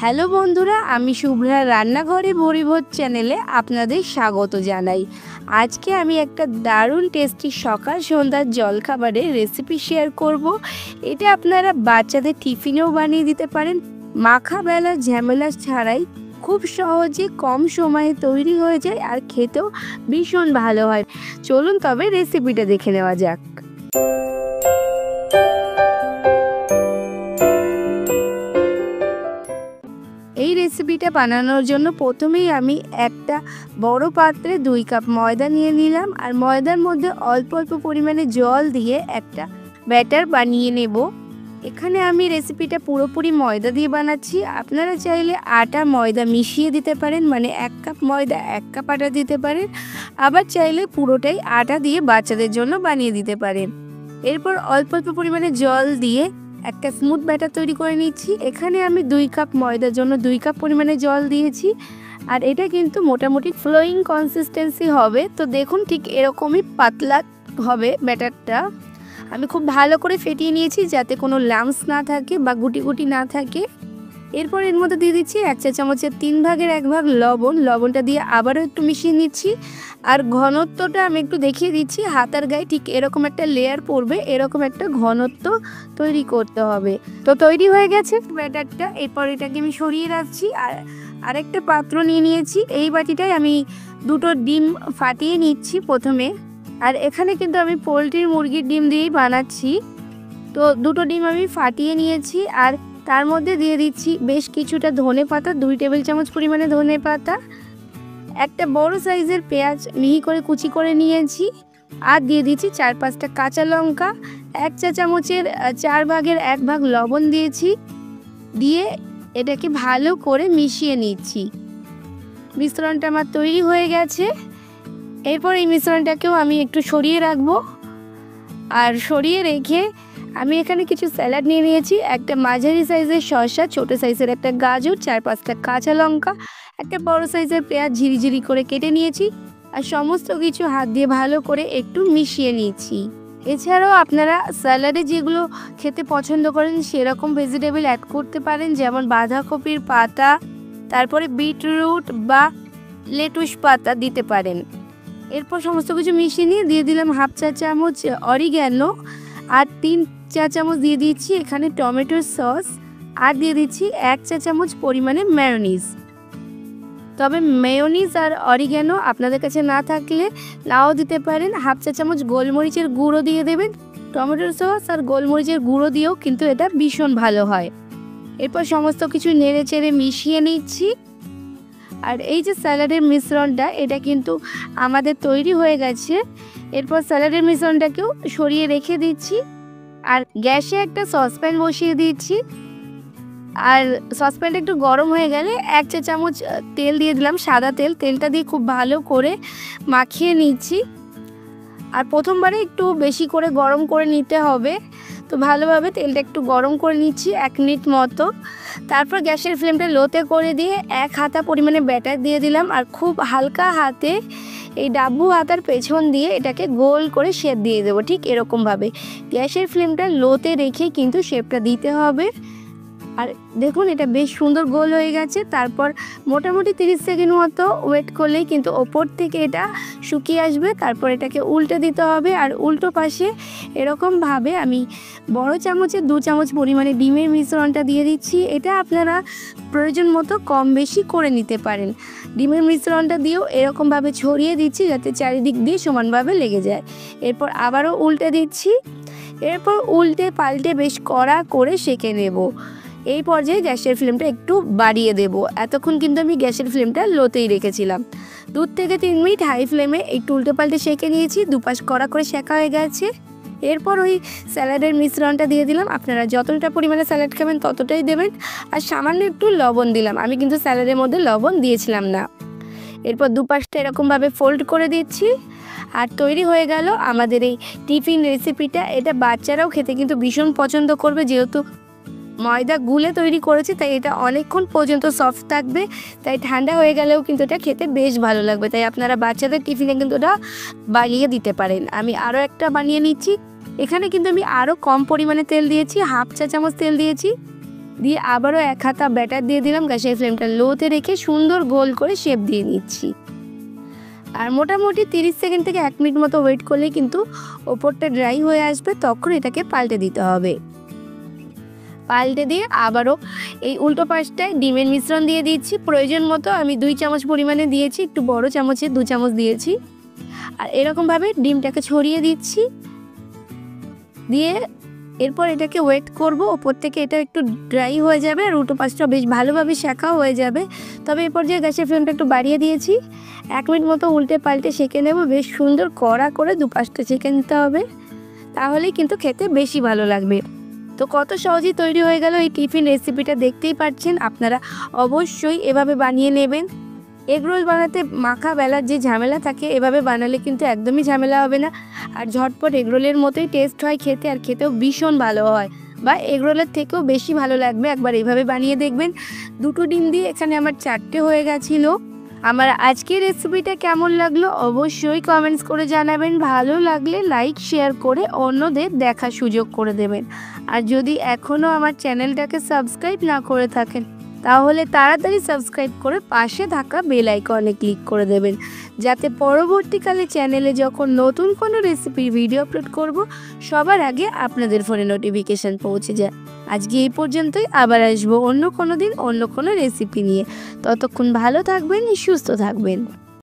Hello বন্ধুরা, আমি শুভ্রা রান্নাঘরে ভরিভোজ চ্যানেলে আপনাদের স্বাগত জানাই। আজকে আমি একটা দারুণ টেস্টি সকাল সন্ধ্যার জলখাবারের রেসিপি শেয়ার করব। এটা আপনারা বাচ্চাদের টিফিনেও বানিয়ে দিতে পারেন। মাখা বেলা ঝামেলা ছাড়াই খুব সহজে কম সময়ে তৈরি হয়ে যায় আর খেতেও ভীষণ ভালো হয়। চলুন তবে রেসিপিটা দেখে নেওয়া যাক। এই রেসিপিটা বানানোর জন্য প্রথমেই আমি একটা বড় পাত্রে 2 কাপ ময়দা নিয়ে নিলাম আর ময়দার মধ্যে অল্প অল্প পরিমাণে জল দিয়ে একটা ব্যাটার বানিয়ে নেব। এখানে আমি রেসিপিটা পুরোপুরি ময়দা দিয়ে বানাচ্ছি। আপনারা চাইলে আটা ময়দা মিশিয়ে দিতে পারেন, মানে 1 কাপ ময়দা 1 কাপ আটা দিতে পারেন। আবার চাইলে পুরোটাই আটা দিয়ে বাচ্চাদের জন্য বানিয়ে দিতে পারেন। এরপর অল্প অল্প পরিমাণে জল দিয়ে একটা স্মুথ ব্যাটার তৈরি করে নিচ্ছি। এখানে আমি 2 কাপ ময়দার জন্য 2 কাপ পরিমাণে জল দিয়েছি আর এটা কিন্তু মোটামুটি ফ্লোয়িং কনসিস্টেন্সি হবে। তো দেখুন ঠিক এরকমই পাতলা হবে ব্যাটারটা। আমি খুব ভালো করে ফেটিয়ে নিয়েছি যাতে কোনো লাম্পস না থাকে বা গুটি গুটি না থাকে। এরপর এর মধ্যে দিয়ে দিচ্ছি 1 চা চামচের 3 ভাগের 1 ভাগ লবণ। লবণটা দিয়ে আবারও একটু মিশিয়ে নিচ্ছি আর ঘনত্বটা আমি একটু দেখিয়ে দিচ্ছি। হাতার গায়ে ঠিক এরকম একটা লেয়ার পড়বে, এরকম একটা ঘনত্ব তৈরি করতে হবে। তো তৈরি হয়ে গেছে ব্যাটারটা। এরপর এটাকে আমি সরিয়ে রাখছি আর আরেকটা পাত্র নিয়ে নিয়েছি। এই বাটিটায় আমি 2টো ডিম ফাটিয়ে নিচ্ছি প্রথমে। আর এখানে কিন্তু আমি পোলট্রির মুরগির ডিম দিয়েই বানাচ্ছি। তো 2টো ডিম আমি ফাটিয়ে নিয়েছি আর তার মধ্যে দিয়ে দিচ্ছি বেশ কিছুটা ধনেপাতা, 2 টেবিল চামচ পরিমাণে ধনেপাতা, একটা বড় সাইজের পেঁয়াজ মিহি করে কুচি করে নিয়েছি আর দিয়ে দিচ্ছি 4-5টা কাঁচা লঙ্কা, 1 চা চামচের 4 ভাগের 1 ভাগ লবণ দিয়েছি। দিয়ে এটাকে ভালো করে মিশিয়ে নিচ্ছি। মিশ্রণটা আমার তৈরি হয়ে গেছে। এরপর এই মিশ্রণটাকেও আমি একটু সরিয়ে রাখবো আর সরিয়ে রেখে আমি এখানে কিছু স্যালাড নিয়ে নিয়েছি। একটা মাঝারি সাইজের শসা, ছোট সাইজের একটা গাজর, 4-5টা কাঁচা লঙ্কা, একটা বড় সাইজের পেঁয়াজ ঝিরিঝিরি করে কেটে নিয়েছি আর সমস্ত কিছু হাত দিয়ে ভালো করে একটু মিশিয়ে নিয়েছি। এছাড়াও আপনারা স্যালাডে যেগুলো খেতে পছন্দ করেন সেরকম ভেজিটেবল অ্যাড করতে পারেন, যেমন বাঁধাকপির পাতা, তারপরে বিটরুট বা লেটুস পাতা দিতে পারেন। এরপর সমস্ত কিছু মিশিয়ে নিয়ে দিয়ে দিলাম 1/2 চা চামচ অরিগ্যানো আর 3 চা চামচ দিয়ে দিচ্ছি এখানে টমেটোর সস আর দিয়ে দিচ্ছি 1 চা চামচ পরিমাণে মেয়োনিজ। তবে মেয়োনিজ আর অরিগ্যানো আপনাদের কাছে না থাকলে নাও দিতে পারেন। 1/2 চা চামচ গোলমরিচের গুঁড়ো দিয়ে দেবেন। টমেটোর সস আর গোলমরিচের গুঁড়ো দিয়েও কিন্তু এটা ভীষণ ভালো হয়। এরপর সমস্ত কিছু নেড়ে চেড়ে মিশিয়ে নিচ্ছি। আর এই যে স্যালাডের মিশ্রণটা, এটা কিন্তু আমাদের তৈরি হয়ে গেছে। এরপর স্যালাডের মিশ্রণটাকেও সরিয়ে রেখে দিচ্ছি আর গ্যাসে একটা সসপ্যান বসিয়ে দিচ্ছি। আর সসপ্যানটা একটু গরম হয়ে গেলে 1 চা চামচ তেল দিয়ে দিলাম, সাদা তেল। তেলটা দিয়ে খুব ভালো করে মাখিয়ে নিচ্ছি আর প্রথমবারে একটু বেশি করে গরম করে নিতে হবে। তো ভালোভাবে তেলটা একটু গরম করে নিচ্ছি 1 মিনিট মতো। তারপর গ্যাসের ফ্লেমটা লোতে করে দিয়ে 1 হাতা পরিমাণে ব্যাটার দিয়ে দিলাম আর খুব হালকা হাতে এই ডাব্বু হাতার পেছন দিয়ে এটাকে গোল করে শেপ দিয়ে দেবো। ঠিক এরকমভাবে গ্যাসের ফ্লেমটা লোতে রেখে কিন্তু শেপটা দিতে হবে। আর দেখুন এটা বেশ সুন্দর গোল হয়ে গেছে। তারপর মোটামুটি 30 সেকেন্ড মতো ওয়েট করলেই কিন্তু ওপর থেকে এটা শুকিয়ে আসবে। তারপর এটাকে উল্টে দিতে হবে আর উল্টো পাশে এরকমভাবে আমি বড় চামচে 2 চামচ পরিমাণে ডিমের মিশ্রণটা দিয়ে দিচ্ছি। এটা আপনারা প্রয়োজন মতো কম বেশি করে নিতে পারেন। ডিমের মিশ্রণটা দিয়েও এরকমভাবে ছড়িয়ে দিচ্ছি যাতে চারিদিক দিয়ে সমানভাবে লেগে যায়। এরপর আবারও উল্টে দিচ্ছি। এরপর উল্টে পাল্টে বেশ কড়া করে সেঁকে নেব। এই পর্যায়ে গ্যাসের ফ্লেমটা একটু বাড়িয়ে দেব। এতক্ষণ কিন্তু আমি গ্যাসের ফ্লেমটা লোতেই রেখেছিলাম। 2 থেকে 3 মিনিট হাই ফ্লেমে একটু উল্টে পাল্টে সেঁকে নিয়েছি। দুপাশ কড়া করে সেঁকা হয়ে গেছে। এরপর ওই স্যালাডের মিশ্রণটা দিয়ে দিলাম। আপনারা যতটা পরিমাণে স্যালাড খাবেন ততটাই দেবেন আর সামান্য একটু লবণ দিলাম। আমি কিন্তু স্যালাডের মধ্যে লবণ দিয়েছিলাম না। এরপর দুপাশটা এরকমভাবে ফোল্ড করে দিচ্ছি আর তৈরি হয়ে গেল আমাদের এই টিফিন রেসিপিটা। এটা বাচ্চারাও খেতে কিন্তু ভীষণ পছন্দ করবে, যেহেতু ময়দা গুলে তৈরি করেছি তাই এটা অনেকক্ষণ পর্যন্ত সফট থাকবে। তাই ঠান্ডা হয়ে গেলেও কিন্তু এটা খেতে বেশ ভালো লাগবে। তাই আপনারা বাচ্চাদের টিফিনে কিন্তু এটা বানিয়ে দিতে পারেন। আমি আরও একটা বানিয়ে নিচ্ছি। এখানে কিন্তু আমি আরও কম পরিমাণে তেল দিয়েছি, 1/2 চা চামচ তেল দিয়েছি। দিয়ে আবারও 1 হাতা ব্যাটার দিয়ে দিলাম। গ্যাসের ফ্লেমটা লোতে রেখে সুন্দর গোল করে শেপ দিয়ে নিচ্ছি। আর মোটামুটি 30 সেকেন্ড থেকে 1 মিনিট মতো ওয়েট করলে কিন্তু ওপরটা ড্রাই হয়ে আসবে, তখন এটাকে পাল্টে দিতে হবে। পাল্টে দিয়ে আবারও এই উল্টো পাশটায় ডিমের মিশ্রণ দিয়ে দিচ্ছি। প্রয়োজন মতো আমি 2 চামচ পরিমাণে দিয়েছি, একটু বড় চামচে 2 চামচ দিয়েছি। আর এরকমভাবে ডিমটাকে ছড়িয়ে দিচ্ছি। দিয়ে এরপর এটাকে ওয়েট করব, ওপর থেকে এটা একটু ড্রাই হয়ে যাবে আর উল্টো পাশটা বেশ ভালোভাবে শেখা হয়ে যাবে। তবে এরপর যে গ্যাসের ফ্লেমটা একটু বাড়িয়ে দিয়েছি, 1 মিনিট মতো উল্টে পাল্টে সেঁকে নেব। বেশ সুন্দর কড়া করে দুপাশটা সেঁকে নিতে হবে, তাহলেই কিন্তু খেতে বেশি ভালো লাগবে। তো কত সহজেই তৈরি হয়ে গেল এই টিফিন রেসিপিটা, দেখতেই পাচ্ছেন। আপনারা অবশ্যই এভাবে বানিয়ে নেবেন। এগরোল বানাতে মাখা বেলার যে ঝামেলা থাকে, এভাবে বানালে কিন্তু একদমই ঝামেলা হবে না। আর ঝটপট এগরোলের মতোই টেস্ট হয় খেতে, আর খেতেও ভীষণ ভালো হয়, বা এগরোলের থেকেও বেশি ভালো লাগবে। একবার এভাবে বানিয়ে দেখবেন। 2টো ডিম দিয়ে এখানে আমার 4টে হয়ে গেছিলো। আমার আজকের রেসিপিটা কেমন লাগলো অবশ্যই কমেন্টস করে জানাবেন। ভালো লাগলে লাইক শেয়ার করে অন্যদের দেখার সুযোগ করে দেবেন। আর যদি এখনও আমার চ্যানেলটাকে সাবস্ক্রাইব না করে থাকেন, তাহলে তাড়াতাড়ি সাবস্ক্রাইব করে পাশে থাকা বেল আইকনে ক্লিক করে দেবেন, যাতে পরবর্তীকালে চ্যানেলে যখন নতুন কোনো রেসিপির ভিডিও আপলোড করব, সবার আগে আপনাদের ফোনে নোটিফিকেশান পৌঁছে যায়। আজকে এই পর্যন্তই, আবার আসবো অন্য কোনো দিন অন্য কোনো রেসিপি নিয়ে। ততক্ষণ ভালো থাকবেন, সুস্থ থাকবেন।